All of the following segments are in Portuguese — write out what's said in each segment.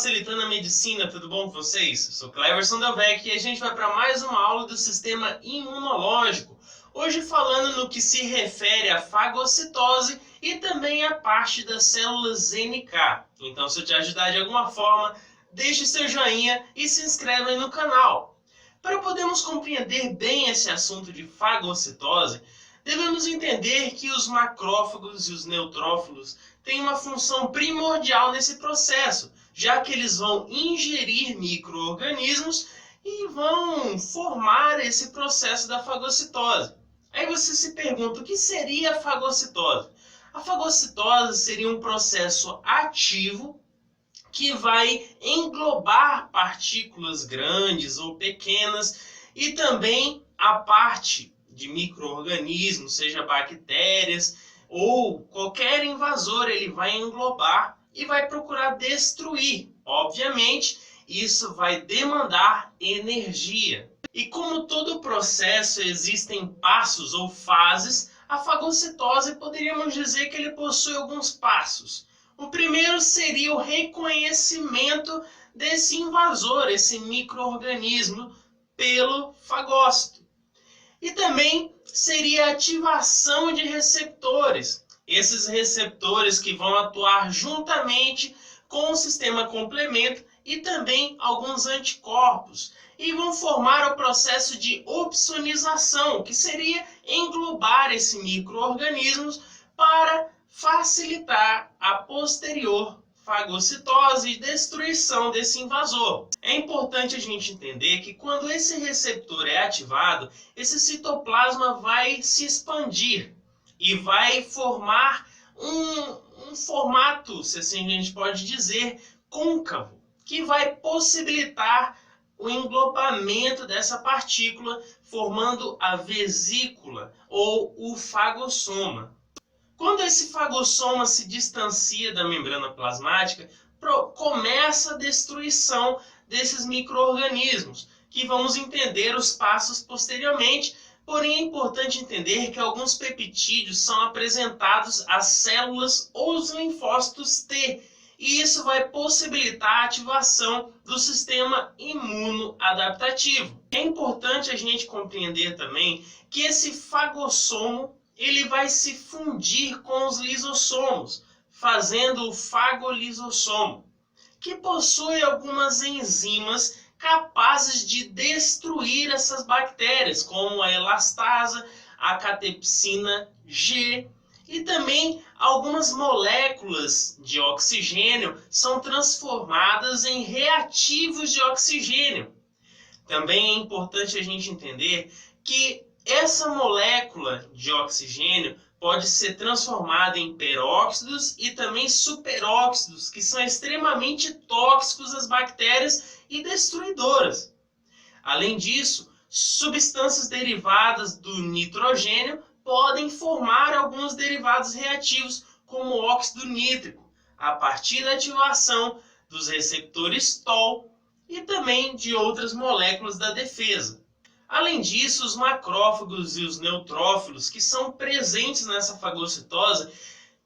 Facilitando a Medicina, tudo bom com vocês? Eu sou Cleverson Delvec e a gente vai para mais uma aula do sistema imunológico. Hoje falando no que se refere à fagocitose e também à parte das células NK. Então, se eu te ajudar de alguma forma, deixe seu joinha e se inscreva aí no canal. Para podermos compreender bem esse assunto de fagocitose, devemos entender que os macrófagos e os neutrófilos têm uma função primordial nesse processo, já que eles vão ingerir micro-organismos e vão formar esse processo da fagocitose. Aí você se pergunta, o que seria a fagocitose? A fagocitose seria um processo ativo que vai englobar partículas grandes ou pequenas e também a parte de micro-organismos, seja bactérias ou qualquer invasor, ele vai englobar e vai procurar destruir. Obviamente, isso vai demandar energia. E como todo processo existem passos ou fases, a fagocitose poderíamos dizer que ele possui alguns passos. O primeiro seria o reconhecimento desse invasor, esse micro-organismo, pelo fagócito. E também seria a ativação de receptores. Esses receptores que vão atuar juntamente com o sistema complemento e também alguns anticorpos. E vão formar o processo de opsonização, que seria englobar esse micro-organismos para facilitar a posterior fagocitose e destruição desse invasor. É importante a gente entender que quando esse receptor é ativado, esse citoplasma vai se expandir e vai formar um formato, se assim a gente pode dizer, côncavo, que vai possibilitar o englobamento dessa partícula, formando a vesícula ou o fagossoma. Quando esse fagossoma se distancia da membrana plasmática, começa a destruição desses micro-organismos, que vamos entender os passos posteriormente, porém é importante entender que alguns peptídeos são apresentados às células ou os linfócitos T, e isso vai possibilitar a ativação do sistema imunoadaptativo. É importante a gente compreender também que esse fagossomo ele vai se fundir com os lisossomos, fazendo o fagolisossomo, que possui algumas enzimas capazes de destruir essas bactérias, como a elastase, a catepsina G, e também algumas moléculas de oxigênio são transformadas em reativos de oxigênio. Também é importante a gente entender que essa molécula de oxigênio pode ser transformada em peróxidos e também superóxidos, que são extremamente tóxicos às bactérias e destruidoras. Além disso, substâncias derivadas do nitrogênio podem formar alguns derivados reativos, como o óxido nítrico, a partir da ativação dos receptores TOL e também de outras moléculas da defesa. Além disso, os macrófagos e os neutrófilos, que são presentes nessa fagocitose,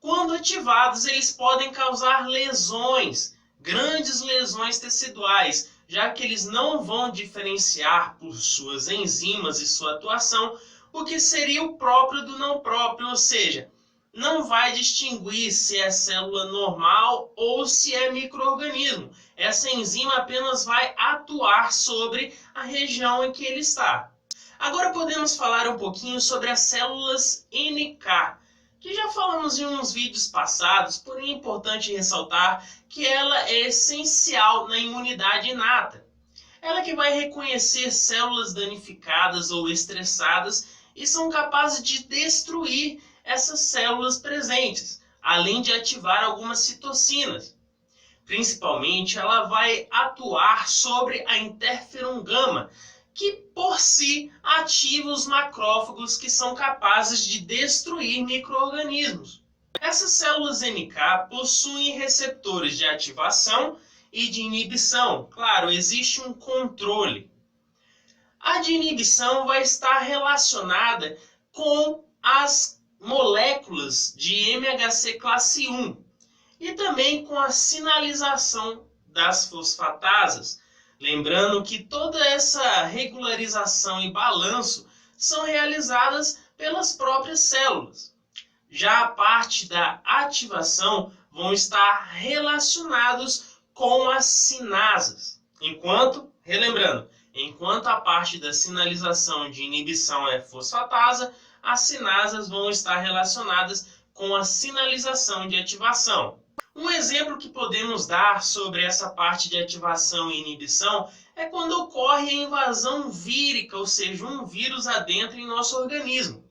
quando ativados, eles podem causar lesões, grandes lesões teciduais, já que eles não vão diferenciar por suas enzimas e sua atuação o que seria o próprio do não próprio, ou seja, não vai distinguir se é célula normal ou se é micro-organismo. Essa enzima apenas vai atuar sobre a região em que ele está. Agora podemos falar um pouquinho sobre as células NK, que já falamos em uns vídeos passados, porém é importante ressaltar que ela é essencial na imunidade inata. Ela que vai reconhecer células danificadas ou estressadas e são capazes de destruir essas células presentes, além de ativar algumas citocinas. Principalmente, ela vai atuar sobre a interferon gama, que por si ativa os macrófagos que são capazes de destruir micro-organismos. Essas células NK possuem receptores de ativação e de inibição. Claro, existe um controle. A de inibição vai estar relacionada com as moléculas de MHC classe 1 e também com a sinalização das fosfatasas. Lembrando que toda essa regularização e balanço são realizadas pelas próprias células. Já a parte da ativação vão estar relacionados com as sinasas. Enquanto a parte da sinalização de inibição é fosfatasa, as sinasas vão estar relacionadas com a sinalização de ativação. Um exemplo que podemos dar sobre essa parte de ativação e inibição é quando ocorre a invasão vírica, ou seja, um vírus adentra em nosso organismo.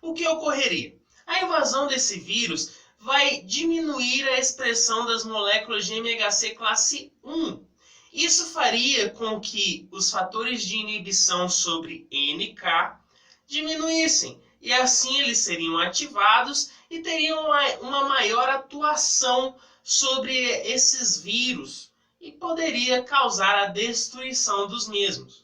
O que ocorreria? A invasão desse vírus vai diminuir a expressão das moléculas de MHC classe 1. Isso faria com que os fatores de inibição sobre NK diminuíssem, e assim eles seriam ativados e teriam uma maior atuação sobre esses vírus e poderia causar a destruição dos mesmos.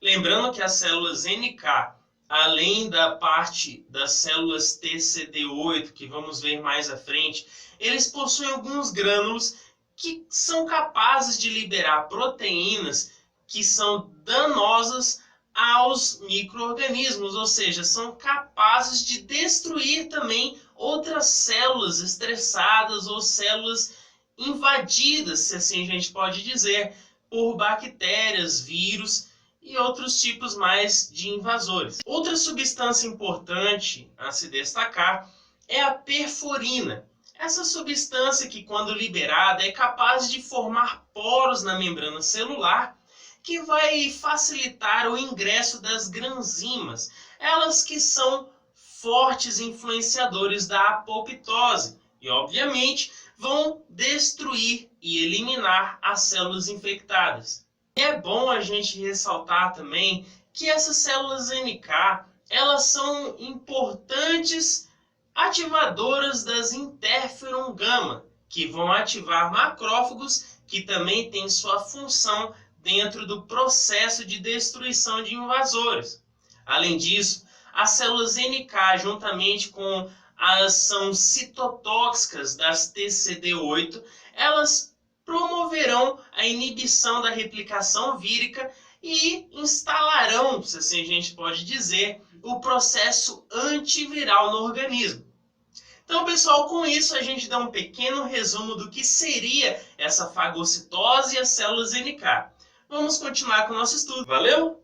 Lembrando que as células NK, além da parte das células TCD8, que vamos ver mais à frente, eles possuem alguns grânulos que são capazes de liberar proteínas que são danosas aos micro-organismos, ou seja, são capazes de destruir também outras células estressadas ou células invadidas, se assim a gente pode dizer, por bactérias, vírus e outros tipos mais de invasores. Outra substância importante a se destacar é a perforina. Essa substância que, quando liberada, é capaz de formar poros na membrana celular, que vai facilitar o ingresso das granzimas, elas que são fortes influenciadores da apoptose e, obviamente, vão destruir e eliminar as células infectadas. E é bom a gente ressaltar também que essas células NK, elas são importantes ativadoras das interferon gama, que vão ativar macrófagos, que também têm sua função dentro do processo de destruição de invasores. Além disso, as células NK, juntamente com a ação citotóxicas das TCD8, elas promoverão a inibição da replicação vírica e instalarão, se assim a gente pode dizer, o processo antiviral no organismo. Então, pessoal, com isso a gente dá um pequeno resumo do que seria essa fagocitose e as células NK. Vamos continuar com o nosso estudo. Valeu?